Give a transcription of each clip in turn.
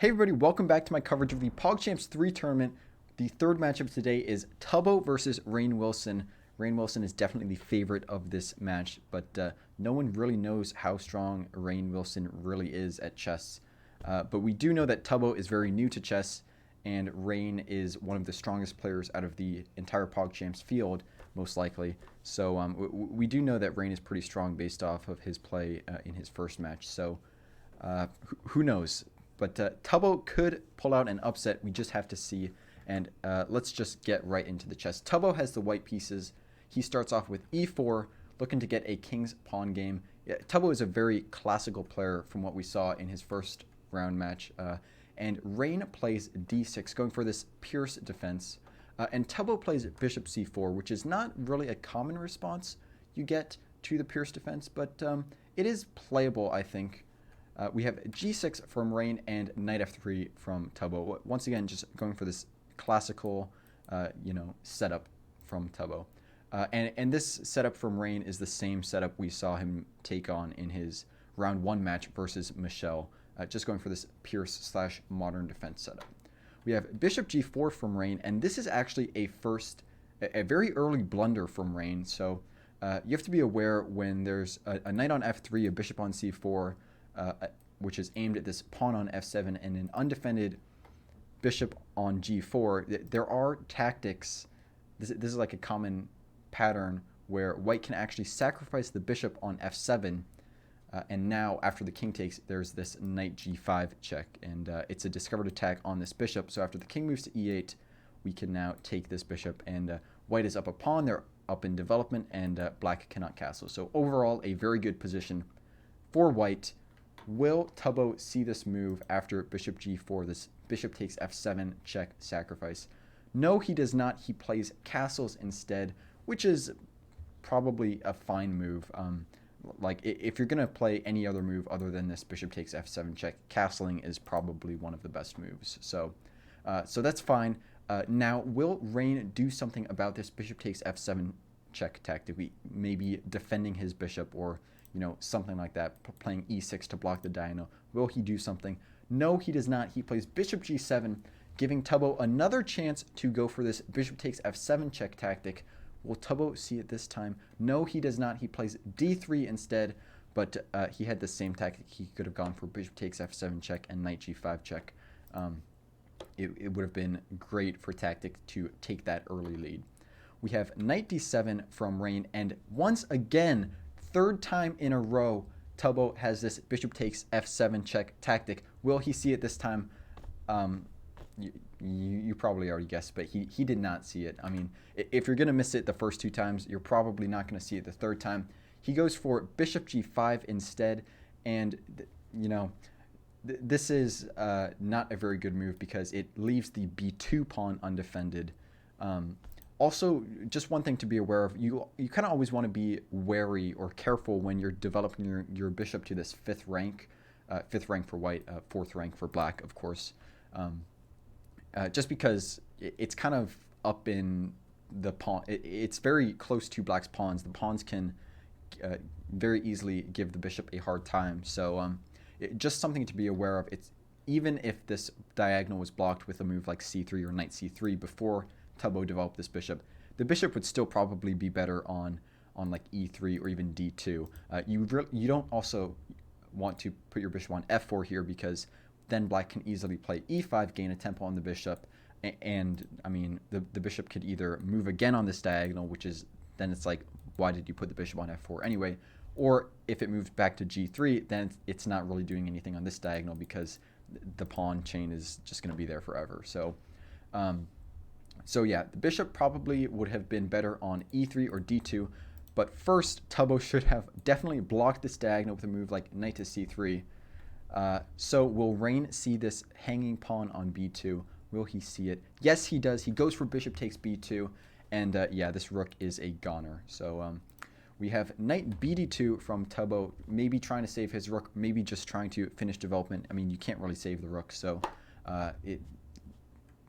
Hey everybody, welcome back to my coverage of the PogChamps 3 tournament. The third matchup today is Tubbo versus Rainn Wilson. Rainn Wilson is definitely the favorite of this match, but no one really knows how strong Rainn Wilson really is at chess. But we do know that Tubbo is very new to chess, and Rainn is one of the strongest players out of the entire PogChamps field, most likely. So we do know that Rainn is pretty strong based off of his play in his first match. So who knows? But Tubbo could pull out an upset. We just have to see. And let's just get right into the chess. Tubbo has the white pieces. He starts off with e4, looking to get a king's pawn game. Yeah, Tubbo is a very classical player from what we saw in his first round match. And Rainn plays d6, going for this Pierce defense. And Tubbo plays bishop c4, which is not really a common response you get to the Pierce defense, but it is playable, I think. We have g6 from Rainn and knight f3 from Tubbo. Once again, just going for this classical, setup from Tubbo. And this setup from Rainn is the same setup we saw him take on in his round 1 match versus Michelle. Just going for this Pierce/modern defense setup. We have bishop g4 from Rainn, and this is actually a very early blunder from Rainn. So you have to be aware when there's a knight on f3, a bishop on c4, which is aimed at this pawn on f7, and an undefended bishop on g4. There are tactics. This is like a common pattern where white can actually sacrifice the bishop on f7, and now after the king takes, there's this knight g5 check, and it's a discovered attack on this bishop. So after the king moves to e8, we can now take this bishop, and white is up a pawn. They're up in development, and black cannot castle. So overall, a very good position for white. Will Tubbo see this move after bishop g4? This bishop takes f7, check, sacrifice. No, he does not. He plays castles instead, which is probably a fine move. Like, if you're going to play any other move other than this bishop takes f7, check, castling is probably one of the best moves. So that's fine. Now, will Rainn do something about this bishop takes f7, check tactic? Maybe defending his bishop, or something like that, playing e6 to block the diagonal. Will he do something? No, he does not. He plays bishop g7, giving Tubbo another chance to go for this bishop takes f7 check tactic. Will Tubbo see it this time? No, he does not. He plays d3 instead, but he had the same tactic. He could have gone for bishop takes f7 check and knight g5 check. It would have been great for tactic to take that early lead. We have knight d7 from Rainn, and once again, third time in a row, Tubbo has this bishop takes f7 check tactic. Will he see it this time? You probably already guessed, but he did not see it. I mean, if you're going to miss it the first 2 times, you're probably not going to see it the third time. He goes for bishop g5 instead, and this is not a very good move because it leaves the b2 pawn undefended. Also, just one thing to be aware of, you kind of always want to be wary or careful when you're developing your bishop to this 5th rank. 5th rank for white, 4th rank for black, of course. Just because it's kind of up in the pawn. It's very close to black's pawns. The pawns can very easily give the bishop a hard time. So just something to be aware of. It's even if this diagonal was blocked with a move like c3 or knight c3 before Tubbo developed this bishop, the bishop would still probably be better on like e3 or even d2. You don't also want to put your bishop on f4 here, because then black can easily play e5, gain a tempo on the bishop, and I mean the bishop could either move again on this diagonal, which is then it's like, why did you put the bishop on f4 anyway? Or if it moves back to g3, then it's not really doing anything on this diagonal because the pawn chain is just going to be there forever. So yeah, the bishop probably would have been better on e3 or d2, but first Tubbo should have definitely blocked this diagonal with a move like knight to c3. So will Rainn see this hanging pawn on b2? Will he see it? Yes, he does. He goes for bishop takes b2, and yeah, this rook is a goner. So we have knight bd2 from Tubbo, maybe trying to save his rook, maybe just trying to finish development. I mean, you can't really save the rook, so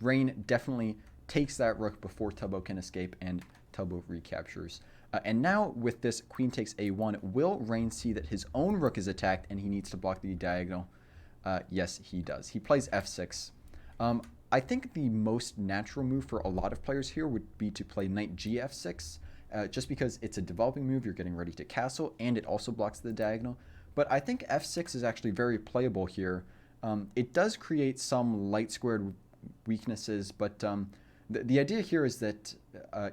Rainn definitely takes that rook before Tubbo can escape, and Tubbo recaptures. And now with this queen takes a1, will Rainn see that his own rook is attacked and he needs to block the diagonal? Yes, he does. He plays f6. I think the most natural move for a lot of players here would be to play knight gf6, just because it's a developing move, you're getting ready to castle, and it also blocks the diagonal. But I think f6 is actually very playable here. It does create some light squared weaknesses, but the idea here is that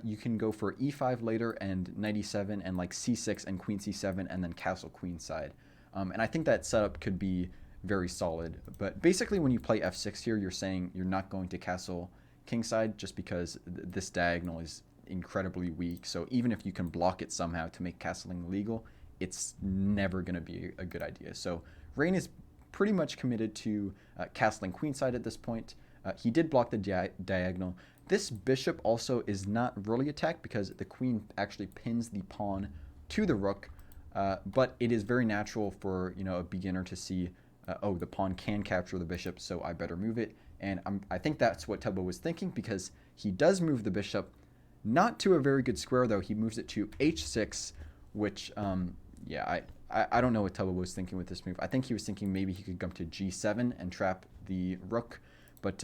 you can go for e5 later and knight e7 and like c6 and queen c7 and then castle queenside. And I think that setup could be very solid. But basically when you play f6 here, you're saying you're not going to castle kingside just because this diagonal is incredibly weak. So even if you can block it somehow to make castling legal, it's never going to be a good idea. So Rainn is pretty much committed to castling queenside at this point. He did block the diagonal. This bishop also is not really attacked because the queen actually pins the pawn to the rook, but it is very natural for a beginner to see, oh, the pawn can capture the bishop, so I better move it. And I think that's what Tubbo was thinking, because he does move the bishop, not to a very good square though. He moves it to h6, which yeah, I don't know what Tubbo was thinking with this move. I think he was thinking maybe he could come to g7 and trap the rook, but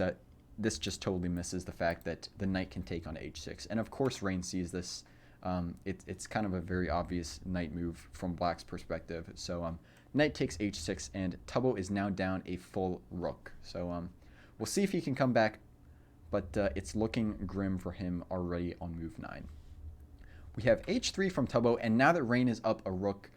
this just totally misses the fact that the knight can take on h6. And of course Rainn sees this. It's kind of a very obvious knight move from black's perspective. So knight takes h6, and Tubbo is now down a full rook. So we'll see if he can come back, but it's looking grim for him already on move 9. We have h3 from Tubbo, and now that Rainn is up a rook,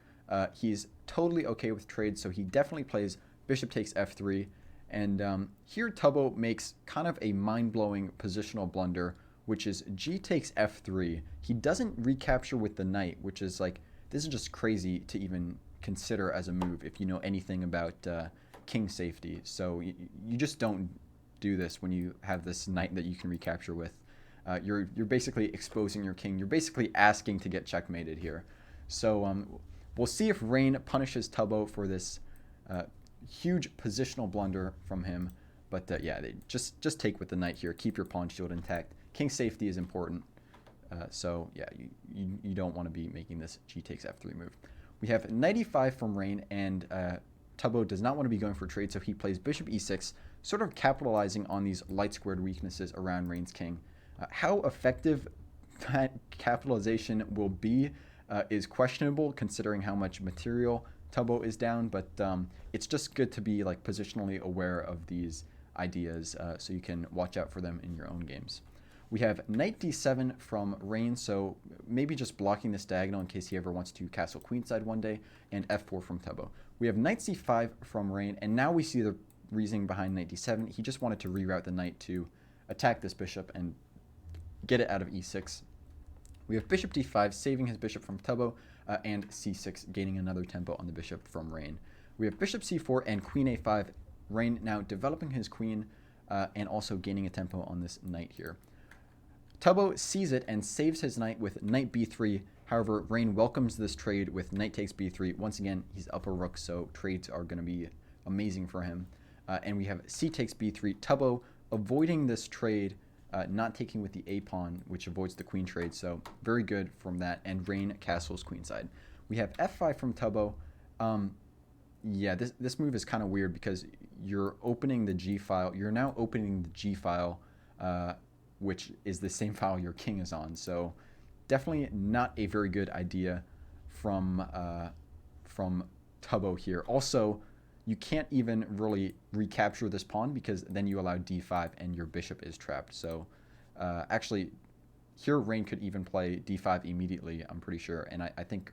he's totally okay with trade, so he definitely plays bishop takes f3. And here Tubbo makes kind of a mind-blowing positional blunder, which is g takes f3. He doesn't recapture with the knight, which is like, this is just crazy to even consider as a move if you know anything about king safety. So you just don't do this when you have this knight that you can recapture with. You're basically exposing your king. You're basically asking to get checkmated here. So we'll see if Rainn punishes Tubbo for this huge positional blunder from him. But yeah, just take with the knight here. Keep your pawn shield intact. King safety is important. So yeah, you don't want to be making this g takes f3 move. We have knight e5 from Rainn, and Tubbo does not want to be going for trade, so he plays bishop e6, sort of capitalizing on these light squared weaknesses around Rainn's king. How effective that capitalization will be is questionable, considering how much material Tubbo is down, but it's just good to be like positionally aware of these ideas so you can watch out for them in your own games. We have knight d7 from Rainn, so maybe just blocking this diagonal in case he ever wants to castle queenside one day, and f4 from Tubbo. We have knight c5 from Rainn, and now we see the reasoning behind knight d7. He just wanted to reroute the knight to attack this bishop and get it out of e6. We have bishop d5, saving his bishop from Tubbo, and c6, gaining another tempo on the bishop from Rainn. We have bishop c4 and queen a5. Rainn now developing his queen and also gaining a tempo on this knight here. Tubbo sees it and saves his knight with knight b3. However, Rainn welcomes this trade with knight takes b3. Once again, he's up a rook, so trades are going to be amazing for him. And we have c takes b3. Tubbo avoiding this trade, not taking with the a pawn, which avoids the queen trade. So very good from that. And Rainn castles queenside. We have f5 from Tubbo. Yeah, this move is kind of weird because you're opening the g file. You're now opening the g file, which is the same file your king is on. So definitely not a very good idea from Tubbo here. Also, you can't even really recapture this pawn because then you allow d5 and your bishop is trapped. So actually, here Rainn could even play d5 immediately, I'm pretty sure, and I think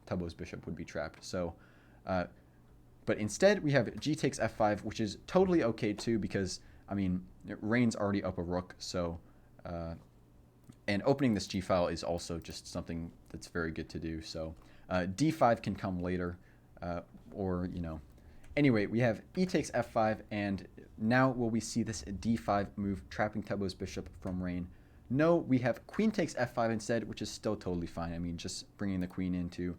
Tubbo's bishop would be trapped. So, but instead we have g takes f5, which is totally okay too because, I mean, Rainn's already up a rook, so and opening this g file is also just something that's very good to do. So d5 can come later, or Anyway, we have e takes f5, and now will we see this d5 move trapping Tubbo's bishop from Rainn? No, we have queen takes f5 instead, which is still totally fine. I mean, just bringing the queen in to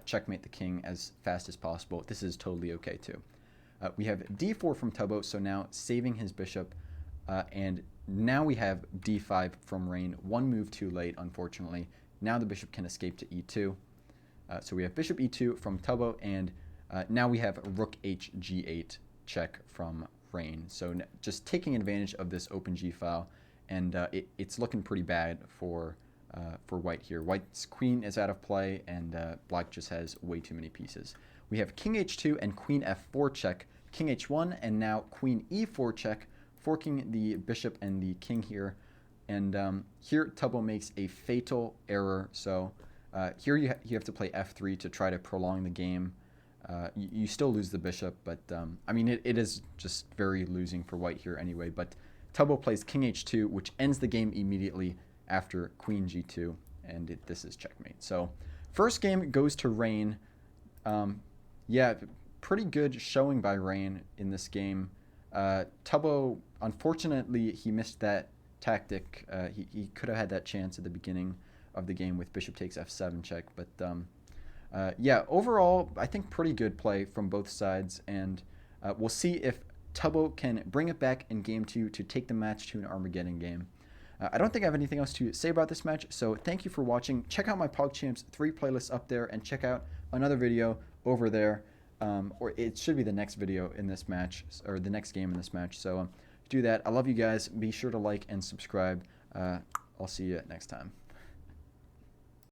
checkmate the king as fast as possible. This is totally okay too. We have d4 from Tubbo, so now saving his bishop, and now we have d5 from Rainn. One move too late, unfortunately. Now the bishop can escape to e2. So we have bishop e2 from Tubbo, and now we have rook h g8. check from Rainn. So just taking advantage of this open G file, and it's looking pretty bad for White here. White's queen is out of play, and Black just has way too many pieces. We have king h2 and queen f4 check, king h1, and now queen e4 check, forking the bishop and the king here. And here Tubbo makes a fatal error. So here you have to play f3 to try to prolong the game. You still lose the bishop, but I mean, it is just very losing for White here anyway. But Tubbo plays king h2, which ends the game immediately after queen g2, and this is checkmate. So first game goes to Rainn. Yeah, pretty good showing by Rainn in this game. Tubbo, unfortunately, he missed that tactic. He could have had that chance at the beginning of the game with bishop takes f7 check, but yeah, overall, I think pretty good play from both sides, and we'll see if Tubbo can bring it back in game 2 to take the match to an Armageddon game. I don't think I have anything else to say about this match, so thank you for watching. Check out my PogChamps 3 playlists up there, and check out another video over there, or it should be the next video in this match, or the next game in this match. So do that. I love you guys. Be sure to like and subscribe. I'll see you next time.